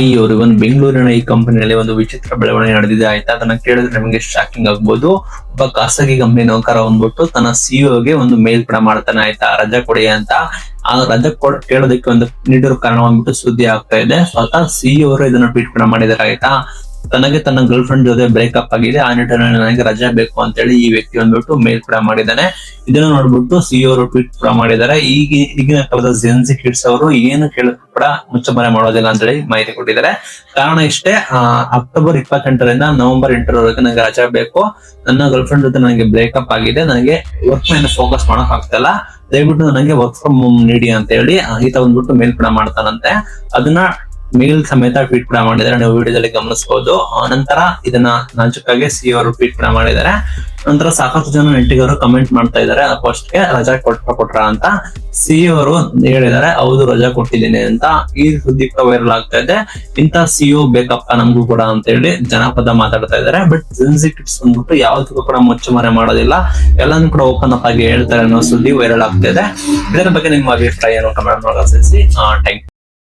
ಇವರು ಒಂದು ಬೆಂಗಳೂರಿನ ಈ ಕಂಪನಿಯಲ್ಲಿ ಒಂದು ವಿಚಿತ್ರ ಬೆಳವಣಿಗೆ ನಡೆದಿದೆ ಆಯ್ತಾ. ಅದನ್ನ ಕೇಳಿದ್ರೆ ನಿಮಗೆ ಶಾಕಿಂಗ್ ಆಗ್ಬೋದು. ಒಬ್ಬ ಖಾಸಗಿ ಕಂಪನಿ ನೌಕರ ಬಂದ್ಬಿಟ್ಟು ತನ್ನ ಸಿಇಒಗೆ ಒಂದು ಮೇಲ್ ಕೂಡ ಮಾಡ್ತಾನೆ ಆಯ್ತಾ, ರಜಾ ಕೊಡಿ ಅಂತ. ಆ ರಜಾ ಕೇಳೋದಕ್ಕೆ ಒಂದು ನೀಡಿರೋ ಕಾರಣ ಬಂದ್ಬಿಟ್ಟು ಸುದ್ದಿ ಆಗ್ತಾ ಇದೆ. ಸ್ವತಃ ಸಿಇಒ ಅವರು ಇದನ್ನ ಟ್ವೀಟ್ ಕೂಡ ಮಾಡಿದಾರೆ ಆಯ್ತಾ. ತನಗೆ ತನ್ನ ಗರ್ಲ್ ಫ್ರೆಂಡ್ ಜೊತೆ ಬ್ರೇಕಪ್ ಆಗಿದೆ, ಆ ನಿಟ್ಟಿನಲ್ಲಿ ನನಗೆ ರಜಾ ಬೇಕು ಅಂತ ಹೇಳಿ ಈ ವ್ಯಕ್ತಿ ಬಂದ್ಬಿಟ್ಟು ಮೇಲ್ ಕೂಡ ಮಾಡಿದ್ದಾನೆ. ಇದನ್ನ ನೋಡ್ಬಿಟ್ಟು ಸಿಇಒ ಅವರು ಟ್ವೀಟ್ ಕೂಡ ಮಾಡಿದ್ದಾರೆ. ಈಗಿನ ಕಾಲದ ಜೆನ್ಸಿ ಕಿಡ್ಸ್ ಅವರು ಏನು ಕೇಳಿದ್ರು ಕೂಡ ಮುಚ್ಚಮರೆ ಮಾಡೋದಿಲ್ಲ ಅಂತ ಹೇಳಿ ಮಾಹಿತಿ ಕೊಟ್ಟಿದ್ದಾರೆ. ಕಾರಣ ಇಷ್ಟೇ, ಅಕ್ಟೋಬರ್ 28ರಿಂದ ನವೆಂಬರ್ 8ರವರೆಗೆ ನನಗೆ ರಜಾ ಬೇಕು, ನನ್ನ ಗರ್ಲ್ ಫ್ರೆಂಡ್ ಜೊತೆ ನನಗೆ ಬ್ರೇಕಪ್ ಆಗಿದೆ, ನನಗೆ ವರ್ಕ್ ಮೇಲೆ ಫೋಕಸ್ ಮಾಡಕ್ ಆಗ್ತಿಲ್ಲ, ದಯವಿಟ್ಟು ನನಗೆ ವರ್ಕ್ ಫ್ರಮ್ ಹೋಮ್ ನೀಡಿ ಅಂತ ಹೇಳಿ ಈತ ಬಂದ್ಬಿಟ್ಟು ಮೇಲ್ ಕೂಡ ಮಾಡ್ತಾನಂತೆ. ಅದನ್ನ ಮೇಲ್ ಸಮೇತ ಟ್ವೀಟ್ ಕೂಡ ಮಾಡಿದ್ದಾರೆ, ನೀವು ವಿಡಿಯೋದಲ್ಲಿ ಗಮನಿಸಬಹುದು. ನಂತರ ಇದನ್ನ ನಾಜುಕಾಗಿ ಸಿಇಒ ಅವರು ಟ್ವೀಟ್ ಕೂಡ ಮಾಡಿದ್ದಾರೆ. ನಂತರ ಸಾಕಷ್ಟು ಜನ ನೆಟ್ಟಿಗರು ಕಮೆಂಟ್ ಮಾಡ್ತಾ ಇದ್ದಾರೆ, ಆ ಪೋಸ್ಟ್ ಗೆ ರಜಾ ಕೊಟ್ರ ಅಂತ. ಸಿಇಒ ಅವರು ಹೇಳಿದ್ದಾರೆ, ಹೌದು ರಜಾ ಕೊಟ್ಟಿದ್ದೀನಿ ಅಂತ. ಈ ಸುದ್ದಿ ಕೂಡ ವೈರಲ್ ಆಗ್ತಾ ಇದೆ. ಇಂತ ಸಿಇಒ ಬೇಕಪ್ಪ ನಮಗೂ ಕೂಡ ಅಂತ ಹೇಳಿ ಜನಪದ ಮಾತಾಡ್ತಾ ಇದ್ದಾರೆ. ಬಟ್ ಜೆನ್ಸಿ ಕಿಡ್ಸ್ ಬಂದ್ಬಿಟ್ಟು ಯಾವ್ದಕ್ಕೂ ಕೂಡ ಮುಚ್ಚಮರೆ ಮಾಡೋದಿಲ್ಲ, ಎಲ್ಲಾನು ಕೂಡ ಓಪನ್ ಅಪ್ ಆಗಿ ಹೇಳ್ತಾರೆ ಅನ್ನೋ ಸುದ್ದಿ ವೈರಲ್ ಆಗ್ತಾ ಇದೆ. ಇದರ ಬಗ್ಗೆ ನಿಮ್ಮ ಅಭಿಪ್ರಾಯ ಏನು ಕಮೆಂಟ್ ಮಾಡಿ ತಿಳಿಸಿ. Thank you.